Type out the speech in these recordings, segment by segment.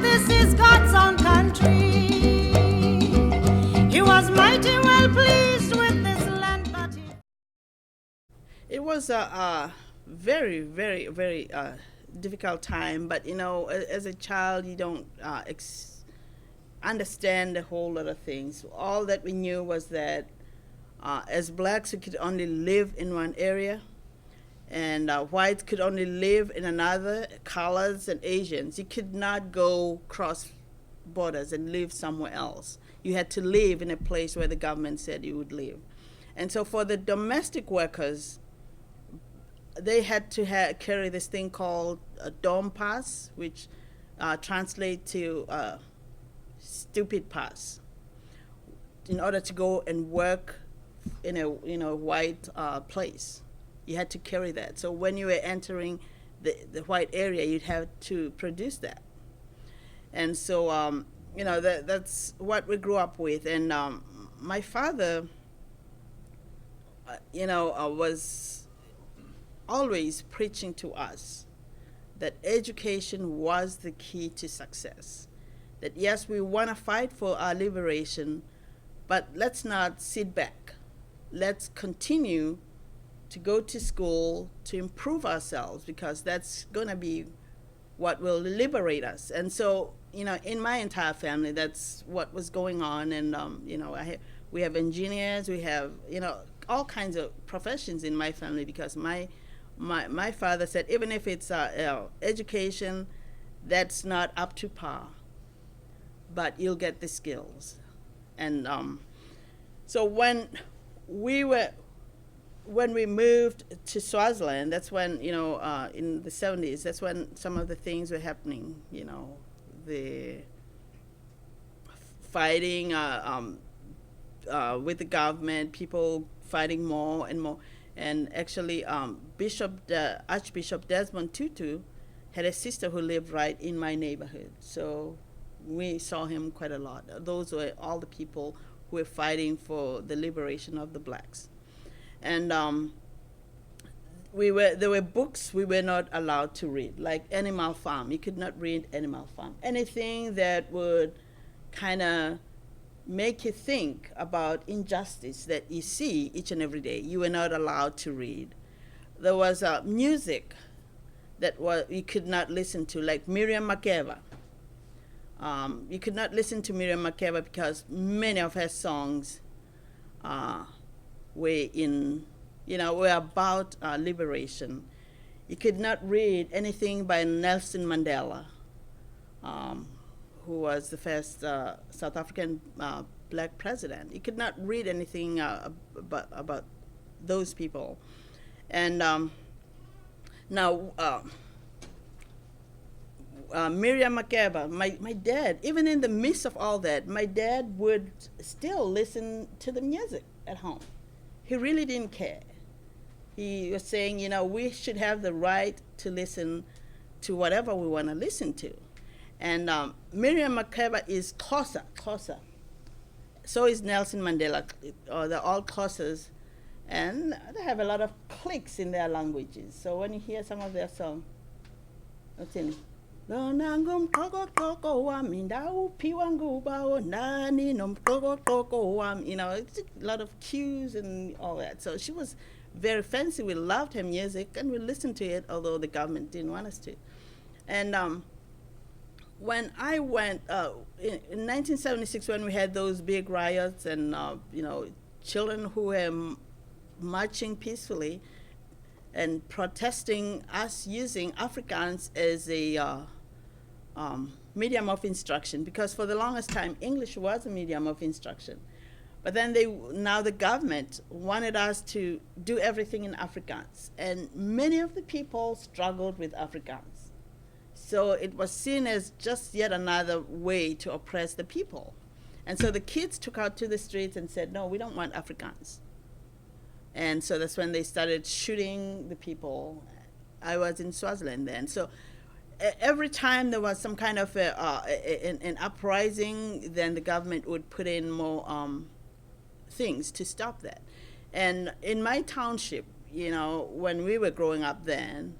this is God's own country. He was mighty well pleased with this land, but it was a very, very, very difficult time. But as a child, you don't understand a whole lot of things. All that we knew was that as blacks, we could only live in one area, and whites could only live in another, colors and Asians. You could not go cross borders and live somewhere else. You had to live in a place where the government said you would live. And so for the domestic workers, they had to carry this thing called a dorm pass, which translates to stupid pass, in order to go and work in a white place. You had to carry that. So when you were entering the white area, you'd have to produce that. And so that's what we grew up with. And my father was always preaching to us that education was the key to success. That yes, we want to fight for our liberation, but let's not sit back. Let's continue to go to school to improve ourselves, because that's going to be what will liberate us. And so, in my entire family, that's what was going on. And, we have engineers, we have, all kinds of professions in my family, because my father said, even if it's education, that's not up to par, but you'll get the skills. And so when we moved to Swaziland, that's when, in the 70s, that's when some of the things were happening, the fighting with the government, people fighting more and more. And actually, Archbishop Desmond Tutu had a sister who lived right in my neighborhood. So we saw him quite a lot. Those were all the people who were fighting for the liberation of the blacks. And there were books we were not allowed to read, like Animal Farm. You could not read Animal Farm. Anything that would kind of make you think about injustice that you see each and every day, you were not allowed to read. There was music that you could not listen to, like Miriam Makeba. You could not listen to Miriam Makeba because many of her songs were about liberation. You could not read anything by Nelson Mandela, who was the first South African black president. You could not read anything about those people. And now, Miriam Makeba, my dad, even in the midst of all that, my dad would still listen to the music at home. He really didn't care. He was saying, we should have the right to listen to whatever we want to listen to. And Miriam Makeba is Xhosa. So is Nelson Mandela. They're all Xhosas. And they have a lot of cliques in their languages. So when you hear some of their songs, what's in it? It's a lot of cues and all that. So she was very fancy. We loved her music and we listened to it, although the government didn't want us to. And when I went, in 1976, when we had those big riots and, children who were marching peacefully and protesting us using Afrikaans as a medium of instruction, because for the longest time, English was a medium of instruction. But then now the government wanted us to do everything in Afrikaans. And many of the people struggled with Afrikaans. So it was seen as just yet another way to oppress the people. And so the kids took out to the streets and said, no, we don't want Afrikaans. And so that's when they started shooting the people. I was in Swaziland then. So every time there was some kind of an uprising, then the government would put in more things to stop that. And in my township, when we were growing up then,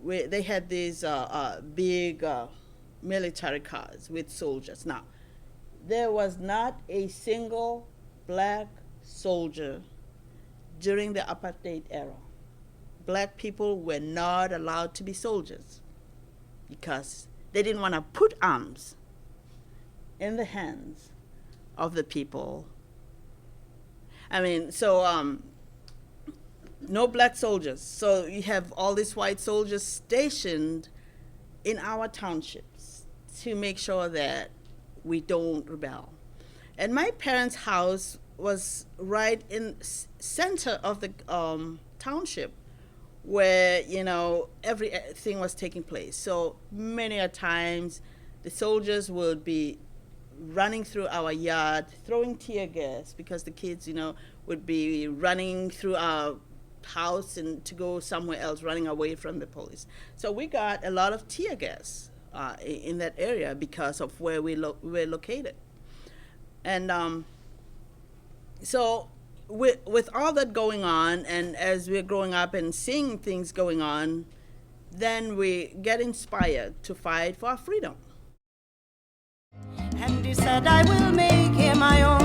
they had these big military cars with soldiers. Now, there was not a single black soldier during the apartheid era. Black people were not allowed to be soldiers because they didn't want to put arms in the hands of the people. I mean, so no black soldiers. So you have all these white soldiers stationed in our townships to make sure that we don't rebel. And my parents' house was right in center of the township where, you know, everything was taking place. So many a times the soldiers would be running through our yard, throwing tear gas, because the kids, you know, would be running through our house and to go somewhere else, running away from the police. So we got a lot of tear gas in that area because of where we're located. And so with all that going on, and as we're growing up and seeing things going on, then we get inspired to fight for our freedom. And he said, I will make him my own.